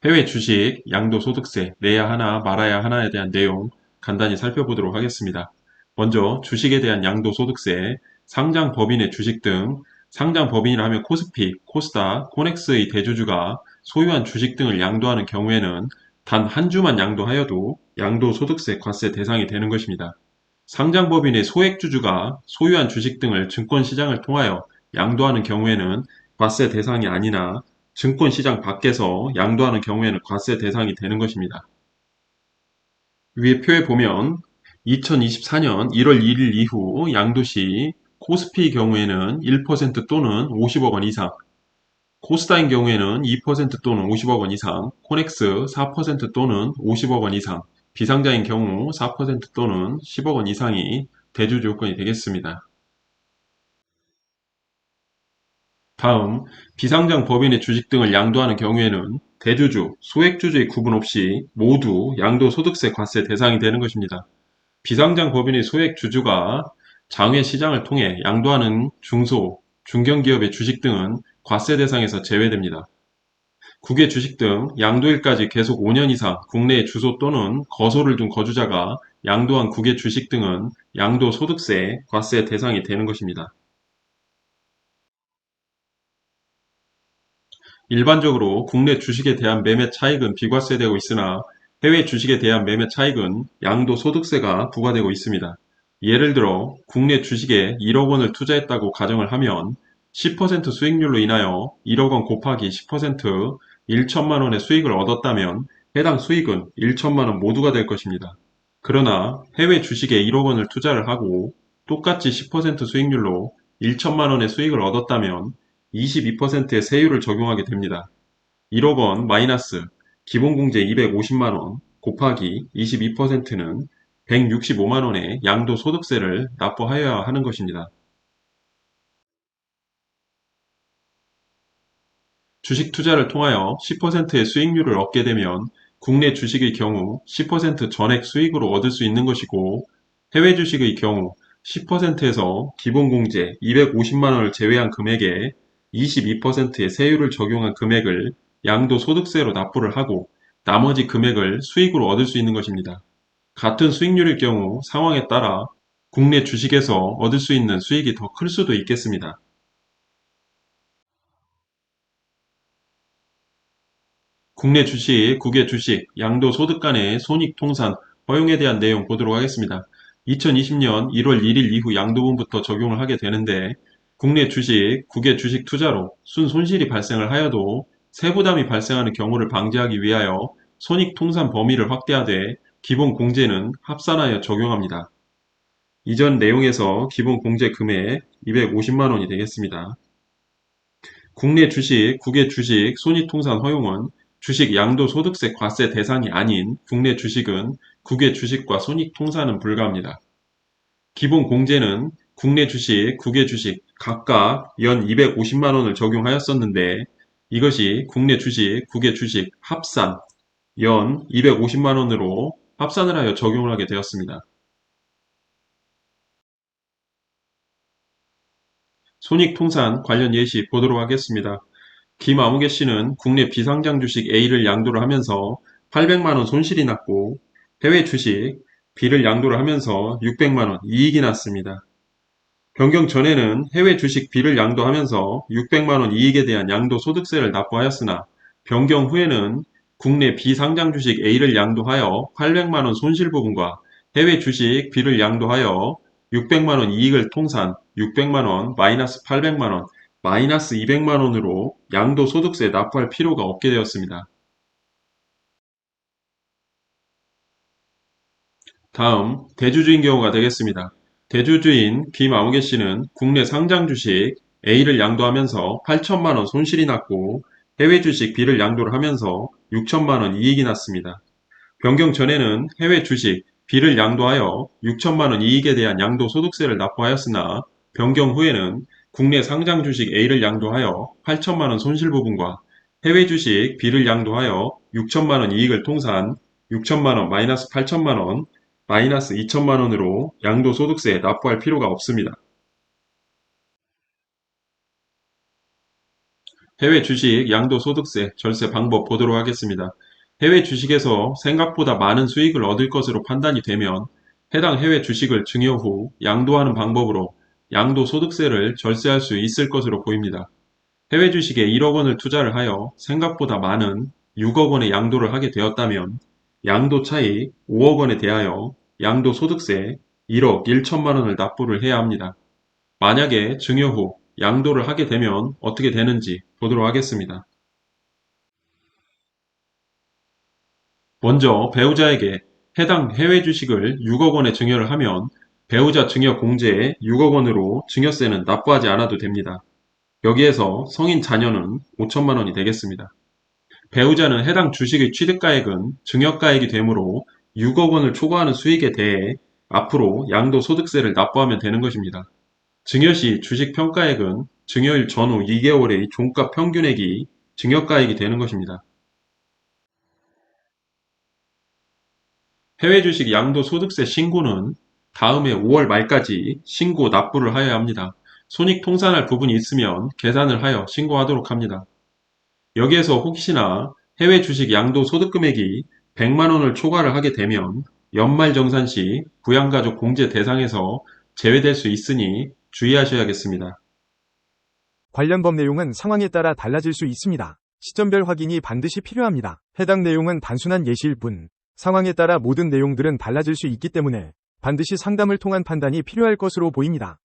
해외 주식, 양도소득세, 내야 하나 말아야 하나에 대한 내용 간단히 살펴보도록 하겠습니다. 먼저 주식에 대한 양도소득세, 상장 법인의 주식 등 상장 법인이라 하면 코스피, 코스닥, 코넥스의 대주주가 소유한 주식 등을 양도하는 경우에는 단 한 주만 양도하여도 양도소득세 과세 대상이 되는 것입니다. 상장 법인의 소액주주가 소유한 주식 등을 증권시장을 통하여 양도하는 경우에는 과세 대상이 아니나 증권시장 밖에서 양도하는 경우에는 과세 대상이 되는 것입니다. 위에 표에 보면 2024년 1월 1일 이후 양도 시 코스피 경우에는 1% 또는 50억 원 이상, 코스닥인 경우에는 2% 또는 50억 원 이상, 코넥스 4% 또는 50억 원 이상, 비상장인 경우 4% 또는 10억 원 이상이 대주 조건이 되겠습니다. 다음, 비상장 법인의 주식 등을 양도하는 경우에는 대주주, 소액주주의 구분 없이 모두 양도소득세 과세 대상이 되는 것입니다. 비상장 법인의 소액주주가 장외 시장을 통해 양도하는 중소, 중견기업의 주식 등은 과세 대상에서 제외됩니다. 국외 주식 등 양도일까지 계속 5년 이상 국내에 주소 또는 거소를 둔 거주자가 양도한 국외 주식 등은 양도소득세 과세 대상이 되는 것입니다. 일반적으로 국내 주식에 대한 매매 차익은 비과세되고 있으나 해외 주식에 대한 매매 차익은 양도소득세가 부과되고 있습니다. 예를 들어 국내 주식에 1억 원을 투자했다고 가정을 하면 10% 수익률로 인하여 1억 원 곱하기 10% 1천만 원의 수익을 얻었다면 해당 수익은 1천만 원 모두가 될 것입니다. 그러나 해외 주식에 1억 원을 투자를 하고 똑같이 10% 수익률로 1천만 원의 수익을 얻었다면 22%의 세율을 적용하게 됩니다. 1억 원 마이너스 기본공제 250만 원 곱하기 22%는 165만 원의 양도소득세를 납부하여야 하는 것입니다. 주식 투자를 통하여 10%의 수익률을 얻게 되면 국내 주식의 경우 10% 전액 수익으로 얻을 수 있는 것이고 해외 주식의 경우 10%에서 기본공제 250만 원을 제외한 금액에 22%의 세율을 적용한 금액을 양도소득세로 납부를 하고 나머지 금액을 수익으로 얻을 수 있는 것입니다. 같은 수익률일 경우 상황에 따라 국내 주식에서 얻을 수 있는 수익이 더 클 수도 있겠습니다. 국내 주식, 국외 주식, 양도소득 간의 손익통산 허용에 대한 내용 보도록 하겠습니다. 2020년 1월 1일 이후 양도분부터 적용을 하게 되는데 국내 주식, 국외 주식 투자로 순손실이 발생을 하여도 세부담이 발생하는 경우를 방지하기 위하여 손익통산 범위를 확대하되 기본 공제는 합산하여 적용합니다. 이전 내용에서 기본 공제 금액 250만 원이 되겠습니다. 국내 주식, 국외 주식 손익통산 허용은 주식 양도소득세 과세 대상이 아닌 국내 주식은 국외 주식과 손익통산은 불가합니다. 기본 공제는 국내 주식, 국외 주식 각각 연 250만 원을 적용하였었는데 이것이 국내 주식, 국외 주식 합산 연 250만 원으로 합산을 하여 적용을 하게 되었습니다. 손익통산 관련 예시 보도록 하겠습니다. 김아무개 씨는 국내 비상장 주식 A를 양도를 하면서 800만 원 손실이 났고 해외 주식 B를 양도를 하면서 600만 원 이익이 났습니다. 변경 전에는 해외 주식 B를 양도하면서 600만 원 이익에 대한 양도소득세를 납부하였으나 변경 후에는 국내 비상장 주식 A를 양도하여 800만 원 손실 부분과 해외 주식 B를 양도하여 600만 원 이익을 통산 600만 원 마이너스 800만 원 마이너스 200만 원으로 양도소득세 납부할 필요가 없게 되었습니다. 다음 대주주인 경우가 되겠습니다. 대주주인 김아무개 씨는 국내 상장 주식 A를 양도하면서 8천만 원 손실이 났고 해외 주식 B를 양도를 하면서 6천만 원 이익이 났습니다. 변경 전에는 해외 주식 B를 양도하여 6천만 원 이익에 대한 양도소득세를 납부하였으나 변경 후에는 국내 상장 주식 A를 양도하여 8천만 원 손실 부분과 해외 주식 B를 양도하여 6천만 원 이익을 통산 6천만 원 마이너스 8천만 원 마이너스 2천만 원으로 양도소득세 납부할 필요가 없습니다. 해외 주식 양도소득세 절세 방법 보도록 하겠습니다. 해외 주식에서 생각보다 많은 수익을 얻을 것으로 판단이 되면 해당 해외 주식을 증여 후 양도하는 방법으로 양도소득세를 절세할 수 있을 것으로 보입니다. 해외 주식에 1억 원을 투자를 하여 생각보다 많은 6억 원의 양도를 하게 되었다면 양도 차익 5억 원에 대하여 양도소득세 1억 1천만 원을 납부를 해야 합니다. 만약에 증여 후 양도를 하게 되면 어떻게 되는지 보도록 하겠습니다. 먼저 배우자에게 해당 해외 주식을 6억 원에 증여를 하면 배우자 증여 공제에 6억 원으로 증여세는 납부하지 않아도 됩니다. 여기에서 성인 자녀는 5천만 원이 되겠습니다. 배우자는 해당 주식의 취득가액은 증여가액이 되므로 6억 원을 초과하는 수익에 대해 앞으로 양도소득세를 납부하면 되는 것입니다. 증여 시 주식 평가액은 증여일 전후 2개월의 종가 평균액이 증여가액이 되는 것입니다. 해외 주식 양도소득세 신고는 다음해 5월 말까지 신고 납부를 하여야 합니다. 손익 통산할 부분이 있으면 계산을 하여 신고하도록 합니다. 여기에서 혹시나 해외 주식 양도소득 금액이 100만 원을 초과를 하게 되면 연말정산 시 부양가족 공제 대상에서 제외될 수 있으니 주의하셔야겠습니다. 관련 법 내용은 상황에 따라 달라질 수 있습니다. 시점별 확인이 반드시 필요합니다. 해당 내용은 단순한 예시일 뿐, 상황에 따라 모든 내용들은 달라질 수 있기 때문에 반드시 상담을 통한 판단이 필요할 것으로 보입니다.